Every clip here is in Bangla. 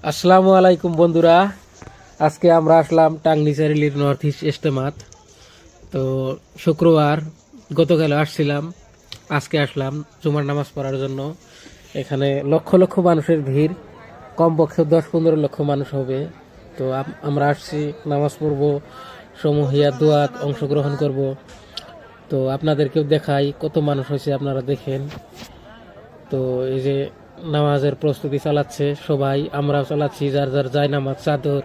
আসসালামু আলাইকুম বন্ধুরা, আজকে আমরা আসলাম টাঙ্গিচারিলির নর্থ ইস্ট ইজতেমাত। তো শুক্রবার গতকাল আসছিলাম, আজকে আসলাম জুমার নামাজ পড়ার জন্য। এখানে লক্ষ লক্ষ মানুষের ভিড়, কমপক্ষে 10-15 লক্ষ মানুষ হবে। তো আমরা আসছি নামাজ পড়ব, সমূহিয়া দোয়াত অংশগ্রহণ করব। তো আপনাদেরকেও দেখাই কত মানুষ হয়েছে, আপনারা দেখেন। তো এই যে নামাজের প্রস্তুতি চালাচ্ছে সবাই, আমরাও চালাচ্ছি, যার যার যায় নামাজ চাদর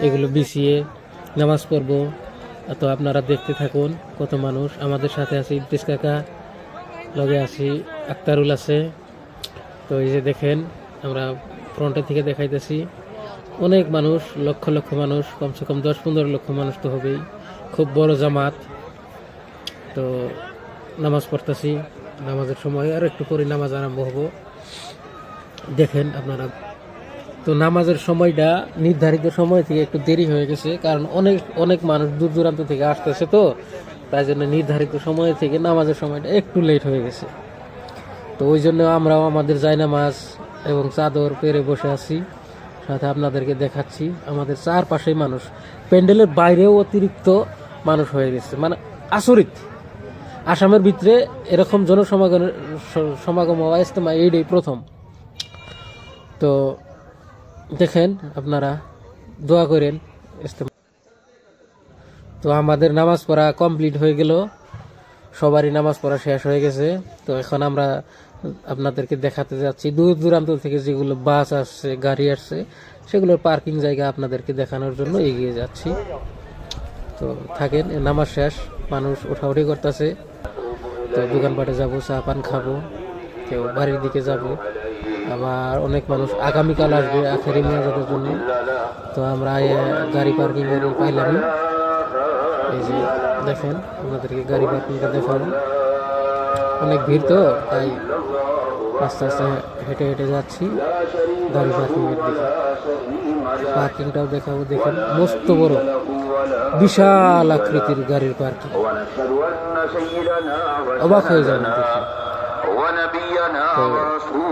এগুলো বিছিয়ে নামাজ পড়বো। তো আপনারা দেখতে থাকুন কত মানুষ আমাদের সাথে আছে। ইদ্রিস কাকা লগে আছি, আক্তারুল আছে। তো এই যে দেখেন, আমরা ফ্রন্টের থেকে দেখাইতেছি অনেক মানুষ, লক্ষ লক্ষ মানুষ, কমসে কম 10-15 লক্ষ মানুষ তো হবেই। খুব বড় জামাত। তো নামাজ পড়তেছি, নামাজের সময় আর একটু পরে নামাজ আরম্ভ হবো, দেখেন আপনারা। তো নামাজের সময়টা নির্ধারিত সময় থেকে একটু দেরি হয়ে গেছে, কারণ অনেক অনেক মানুষ দূর দূরান্ত থেকে আসতেছে, তো তাই জন্য নির্ধারিত সময় থেকে নামাজের সময়টা একটু লেট হয়ে গেছে। তো ওই জন্য আমরাও আমাদের জায়নামাজ এবং চাদর পেরে বসে আছি, সাথে আপনাদেরকে দেখাচ্ছি। আমাদের চারপাশেই মানুষ, প্যান্ডেলের বাইরেও অতিরিক্ত মানুষ হয়ে গেছে, মানে আচরিত। আসামের ভিতরে এরকম জনসমাগমের সমাগম হওয়া ইজতেমা এইটাই প্রথম। তো দেখেন আপনারা, দোয়া করেন ইজতেমা। তো আমাদের নামাজ পড়া কমপ্লিট হয়ে গেল, সবারই নামাজ পড়া শেষ হয়ে গেছে। তো এখন আমরা আপনাদেরকে দেখাতে যাচ্ছি দূর দূরান্ত থেকে যেগুলো বাস আসছে, গাড়ি আসছে, সেগুলোর পার্কিং জায়গা আপনাদেরকে দেখানোর জন্য এগিয়ে যাচ্ছি। তো থাকেন, নামাজ শেষ, মানুষ ওঠাউঠি করতেছে। তো দোকানপাটে যাবো, চা পান খাবো, কেউ বাড়ির দিকে যাব। আবার অনেক মানুষ আগামীকাল আসবে আখেরি মোনাজাতের জন্য। তো আমরা গাড়ি পার্কিং পাইলাম। এই যে দেখেন, আপনাদেরকে গাড়ি পার্কিংটা দেখাবো। অনেক ভিড়, তো তাই আস্তে আস্তে হেঁটে হেঁটে যাচ্ছি গাড়ি পার্কিংয়ের দিকে। পার্কিংটাও দেখাবো, দেখেন মস্ত বড় বিশাল আকৃতির গাড়ির পার্কিং, অবাক হয়ে যাবেন দেখে। তো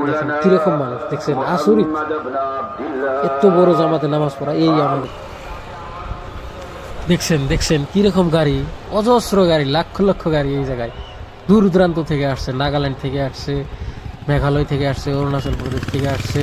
দেখেন কিরকম মানুষ, দেখছেন আচরিত। এত বড় জামাতে নামাজ পড়া, এই আমাদের দেখছেন কিরকম গাড়ি, অজস্র গাড়ি, লক্ষ লক্ষ গাড়ি এই জায়গায়। দূর দূরান্ত থেকে আসছে, নাগাল্যান্ড থেকে আসছে, মেঘালয় থেকে আসছে, অরুণাচল প্রদেশ থেকে আসছে।